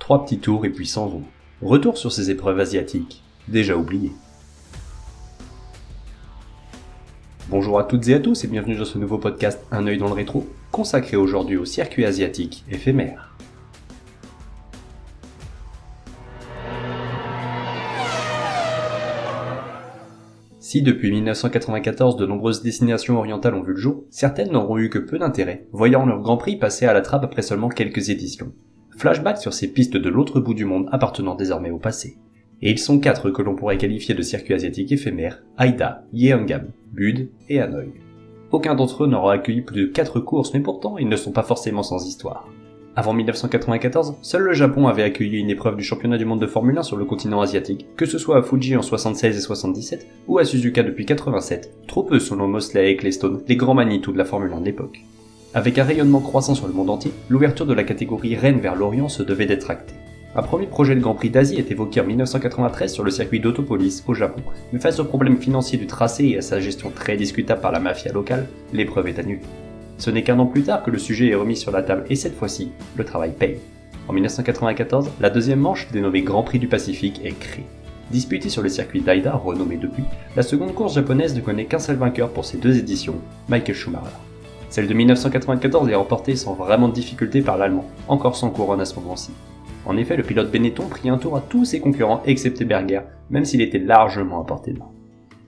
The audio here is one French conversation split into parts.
3 petits tours et puis s'en vont. Retour sur ces épreuves asiatiques, déjà oubliées. Bonjour à toutes et à tous et bienvenue dans ce nouveau podcast Un œil dans le rétro, consacré aujourd'hui au circuit asiatique éphémère. Si depuis 1994 de nombreuses destinations orientales ont vu le jour, certaines n'auront eu que peu d'intérêt, voyant leur Grand Prix passer à la trappe après seulement quelques éditions. Flashback sur ces pistes de l'autre bout du monde appartenant désormais au passé. Et ils sont 4 que l'on pourrait qualifier de circuits asiatiques éphémères, Haida, Yeongam, Bud et Hanoï. Aucun d'entre eux n'aura accueilli plus de 4 courses, mais pourtant ils ne sont pas forcément sans histoire. Avant 1994, seul le Japon avait accueilli une épreuve du championnat du monde de Formule 1 sur le continent asiatique, que ce soit à Fuji en 76 et 77, ou à Suzuka depuis 87, trop peu selon Mosley et Ecclestone, les grands Manitou de la Formule 1 de l'époque. Avec un rayonnement croissant sur le monde entier, l'ouverture de la catégorie reine vers l'Orient se devait d'être actée. Un premier projet de Grand Prix d'Asie est évoqué en 1993 sur le circuit d'Autopolis au Japon, mais face aux problèmes financiers du tracé et à sa gestion très discutable par la mafia locale, l'épreuve est annulée. Ce n'est qu'un an plus tard que le sujet est remis sur la table et cette fois-ci, le travail paye. En 1994, la deuxième manche, dénommée Grand Prix du Pacifique, est créée. Disputée sur le circuit d'Haida, renommé depuis, la seconde course japonaise ne connaît qu'un seul vainqueur pour ces 2 éditions, Michael Schumacher. Celle de 1994 est remportée sans vraiment de difficulté par l'Allemand, encore sans couronne à ce moment-ci. En effet, le pilote Benetton prit un tour à tous ses concurrents excepté Berger, même s'il était largement à portée de main.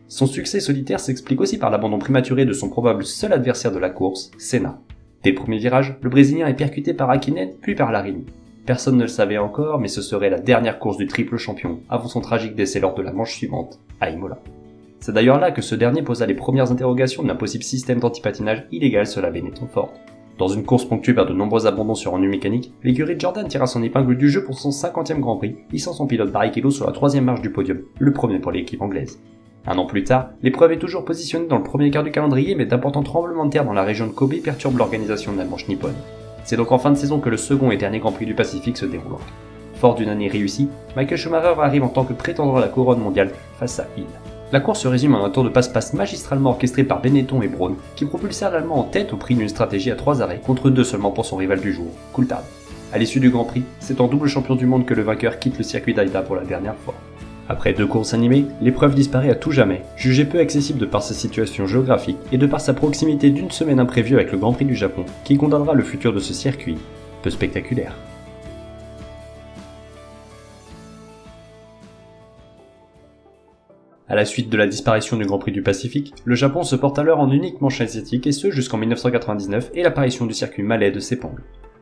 Son succès solitaire s'explique aussi par l'abandon prématuré de son probable seul adversaire de la course, Senna. Dès le premier virage, le Brésilien est percuté par Hakkinen puis par Larini. Personne ne le savait encore, mais ce serait la dernière course du triple champion, avant son tragique décès lors de la manche suivante, à Imola. C'est d'ailleurs là que ce dernier posa les premières interrogations d'un possible système d'antipatinage illégal sur la Benetton Ford. Dans une course ponctuée par de nombreux abandons sur ennui mécanique, l'écurie de Jordan tira son épingle du jeu pour son 50e Grand Prix, hissant son pilote Barrichello sur la 3e marche du podium, le premier pour l'équipe anglaise. Un an plus tard, l'épreuve est toujours positionnée dans le premier quart du calendrier, mais d'importants tremblements de terre dans la région de Kobe perturbent l'organisation de la manche nippone. C'est donc en fin de saison que le second et dernier Grand Prix du Pacifique se déroulera. Fort d'une année réussie, Michael Schumacher arrive en tant que prétendant à la couronne mondiale face à Hill. La course se résume en un tour de passe-passe magistralement orchestré par Benetton et Braun, qui propulsèrent l'Allemand en tête au prix d'une stratégie à 3 arrêts contre 2 seulement pour son rival du jour, Coulthard. À l'issue du Grand Prix, c'est en double champion du monde que le vainqueur quitte le circuit d'Haida pour la dernière fois. Après 2 courses animées, l'épreuve disparaît à tout jamais, jugée peu accessible de par sa situation géographique et de par sa proximité d'une semaine imprévue avec le Grand Prix du Japon, qui condamnera le futur de ce circuit, peu spectaculaire. À la suite de la disparition du Grand Prix du Pacifique, le Japon se porte alors en unique manche asiatique et ce jusqu'en 1999 et l'apparition du circuit malais de Sepang.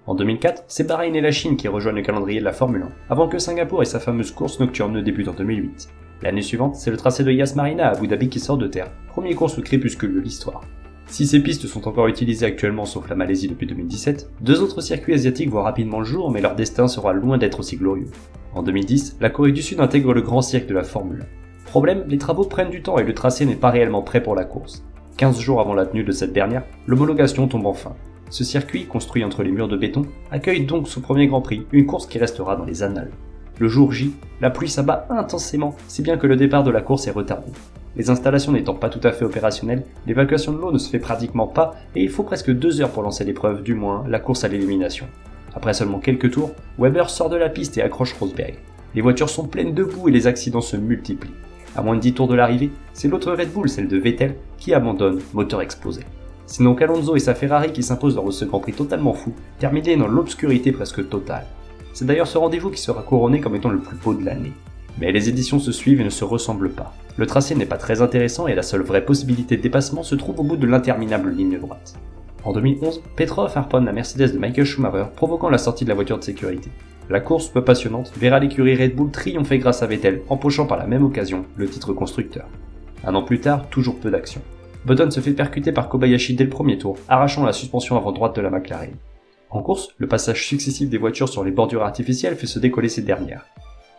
En 2004, c'est Bahreïn et la Chine qui rejoignent le calendrier de la Formule 1, avant que Singapour et sa fameuse course nocturne ne débutent en 2008. L'année suivante, c'est le tracé de Yas Marina à Abu Dhabi qui sort de terre, première course au crépuscule de l'histoire. Si ces pistes sont encore utilisées actuellement sauf la Malaisie depuis 2017, 2 autres circuits asiatiques voient rapidement le jour mais leur destin sera loin d'être aussi glorieux. En 2010, la Corée du Sud intègre le grand cirque de la Formule 1. Problème, les travaux prennent du temps et le tracé n'est pas réellement prêt pour la course. 15 jours avant la tenue de cette dernière, l'homologation tombe enfin. Ce circuit, construit entre les murs de béton, accueille donc son premier Grand Prix, une course qui restera dans les annales. Le jour J, la pluie s'abat intensément, si bien que le départ de la course est retardé. Les installations n'étant pas tout à fait opérationnelles, l'évacuation de l'eau ne se fait pratiquement pas et il faut presque 2 heures pour lancer l'épreuve, du moins la course à l'élimination. Après seulement quelques tours, Webber sort de la piste et accroche Rosberg. Les voitures sont pleines de boue et les accidents se multiplient. À moins de 10 tours de l'arrivée, c'est l'autre Red Bull, celle de Vettel, qui abandonne, moteur explosé. C'est donc Alonso et sa Ferrari qui s'imposent lors de ce Grand Prix totalement fou, terminé dans l'obscurité presque totale. C'est d'ailleurs ce rendez-vous qui sera couronné comme étant le plus beau de l'année. Mais les éditions se suivent et ne se ressemblent pas. Le tracé n'est pas très intéressant et la seule vraie possibilité de dépassement se trouve au bout de l'interminable ligne droite. En 2011, Petrov harponne la Mercedes de Michael Schumacher, provoquant la sortie de la voiture de sécurité. La course, peu passionnante, verra l'écurie Red Bull triompher grâce à Vettel, empochant par la même occasion le titre constructeur. Un an plus tard, toujours peu d'action. Button se fait percuter par Kobayashi dès le premier tour, arrachant la suspension avant droite de la McLaren. En course, le passage successif des voitures sur les bordures artificielles fait se décoller ces dernières.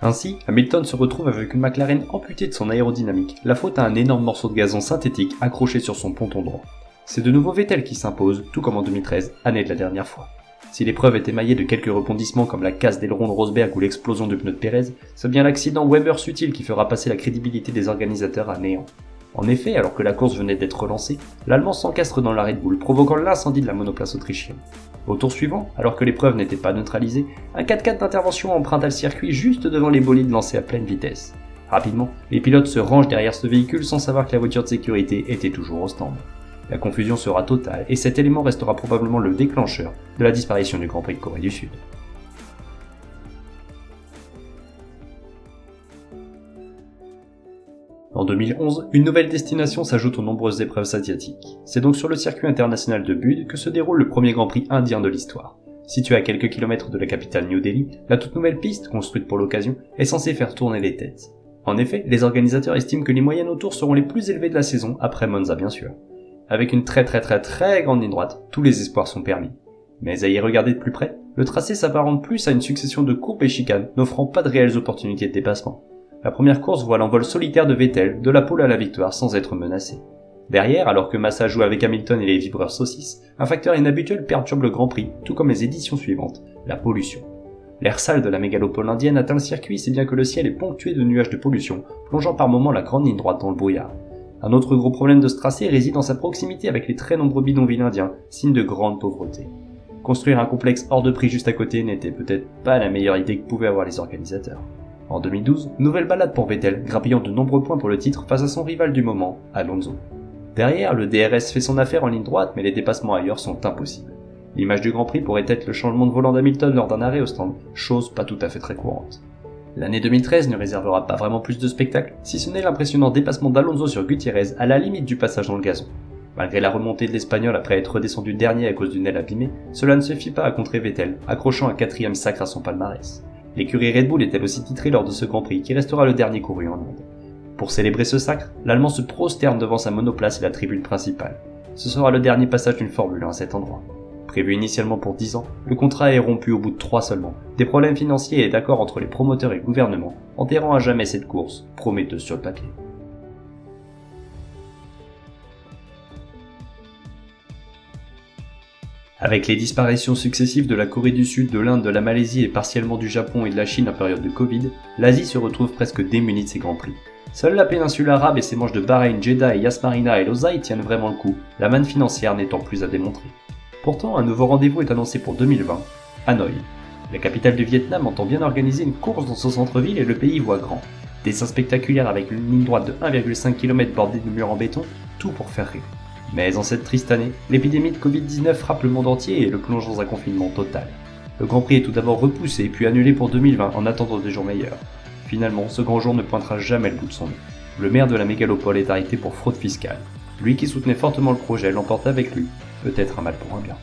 Ainsi, Hamilton se retrouve avec une McLaren amputée de son aérodynamique, la faute à un énorme morceau de gazon synthétique accroché sur son ponton droit. C'est de nouveau Vettel qui s'impose, tout comme en 2013, année de la dernière fois. Si l'épreuve est émaillée de quelques rebondissements comme la casse d'aileron de Rosberg ou l'explosion du pneu de Pérez, c'est bien l'accident Webber-Sutil qui fera passer la crédibilité des organisateurs à néant. En effet, alors que la course venait d'être relancée, l'Allemand s'encastre dans la Red Bull, provoquant l'incendie de la monoplace autrichienne. Au tour suivant, alors que l'épreuve n'était pas neutralisée, un 4x4 d'intervention emprunta le circuit juste devant les bolides lancés à pleine vitesse. Rapidement, les pilotes se rangent derrière ce véhicule sans savoir que la voiture de sécurité était toujours au stand. La confusion sera totale et cet élément restera probablement le déclencheur de la disparition du Grand Prix de Corée du Sud. En 2011, une nouvelle destination s'ajoute aux nombreuses épreuves asiatiques. C'est donc sur le circuit international de Budd que se déroule le premier Grand Prix indien de l'histoire. Situé à quelques kilomètres de la capitale New Delhi, la toute nouvelle piste, construite pour l'occasion, est censée faire tourner les têtes. En effet, les organisateurs estiment que les moyennes autour seront les plus élevées de la saison, après Monza bien sûr. Avec une très grande ligne droite, tous les espoirs sont permis. Mais à y regarder de plus près, le tracé s'apparente plus à une succession de courbes et chicanes, n'offrant pas de réelles opportunités de dépassement. La première course voit l'envol solitaire de Vettel, de la pole à la victoire sans être menacé. Derrière, alors que Massa joue avec Hamilton et les vibreurs saucisses, un facteur inhabituel perturbe le Grand Prix, tout comme les éditions suivantes, la pollution. L'air sale de la mégalopole indienne atteint le circuit si bien que le ciel est ponctué de nuages de pollution, plongeant par moments la grande ligne droite dans le brouillard. Un autre gros problème de ce tracé réside dans sa proximité avec les très nombreux bidonvilles indiens, signe de grande pauvreté. Construire un complexe hors de prix juste à côté n'était peut-être pas la meilleure idée que pouvaient avoir les organisateurs. En 2012, nouvelle balade pour Vettel, grappillant de nombreux points pour le titre face à son rival du moment, Alonso. Derrière, le DRS fait son affaire en ligne droite, mais les dépassements ailleurs sont impossibles. L'image du Grand Prix pourrait être le changement de volant d'Hamilton lors d'un arrêt au stand, chose pas tout à fait très courante. L'année 2013 ne réservera pas vraiment plus de spectacle, si ce n'est l'impressionnant dépassement d'Alonso sur Gutiérrez à la limite du passage dans le gazon. Malgré la remontée de l'Espagnol après être redescendu dernier à cause d'une aile abîmée, cela ne suffit pas à contrer Vettel, accrochant un 4e sacre à son palmarès. L'écurie Red Bull est elle aussi titrée lors de ce Grand Prix qui restera le dernier couru en Inde. Pour célébrer ce sacre, l'Allemand se prosterne devant sa monoplace et la tribune principale. Ce sera le dernier passage d'une Formule 1 à cet endroit. Prévu initialement pour 10 ans, le contrat est rompu au bout de 3 seulement. Des problèmes financiers et d'accords entre les promoteurs et le gouvernement, enterrant à jamais cette course, prometteuse sur le papier. Avec les disparitions successives de la Corée du Sud, de l'Inde, de la Malaisie et partiellement du Japon et de la Chine en période de Covid, l'Asie se retrouve presque démunie de ses grands prix. Seule la péninsule arabe et ses manches de Bahreïn, Jeddah et Yas Marina et Losail tiennent vraiment le coup, la manne financière n'étant plus à démontrer. Pourtant, un nouveau rendez-vous est annoncé pour 2020, Hanoï. La capitale du Vietnam entend bien organiser une course dans son centre-ville et le pays y voit grand. Dessins spectaculaires avec une ligne droite de 1,5 km bordée de murs en béton, tout pour faire rire. Mais en cette triste année, l'épidémie de Covid-19 frappe le monde entier et le plonge dans un confinement total. Le Grand Prix est tout d'abord repoussé puis annulé pour 2020 en attendant des jours meilleurs. Finalement, ce grand jour ne pointera jamais le bout de son nez. Le maire de la mégalopole est arrêté pour fraude fiscale. Lui qui soutenait fortement le projet l'emporte avec lui, peut-être un mal pour un bien.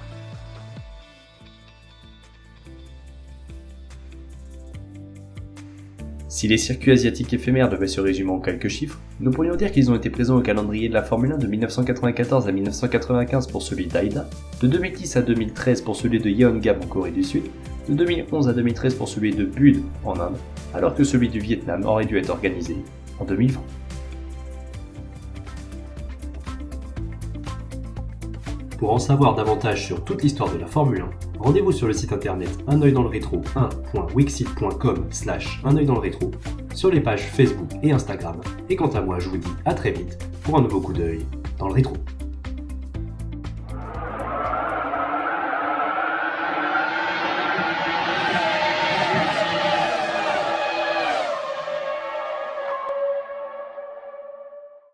Si les circuits asiatiques éphémères devaient se résumer en quelques chiffres, nous pourrions dire qu'ils ont été présents au calendrier de la Formule 1 de 1994 à 1995 pour celui d'Aïda, de 2010 à 2013 pour celui de Yeongam en Corée du Sud, de 2011 à 2013 pour celui de Budd en Inde, alors que celui du Vietnam aurait dû être organisé en 2020. Pour en savoir davantage sur toute l'histoire de la Formule 1, rendez-vous sur le site internet unoeildanslerétro 1.wixit.com/unoeildanslerétro, sur les pages Facebook et Instagram, et quant à moi je vous dis à très vite pour un nouveau coup d'œil dans le rétro.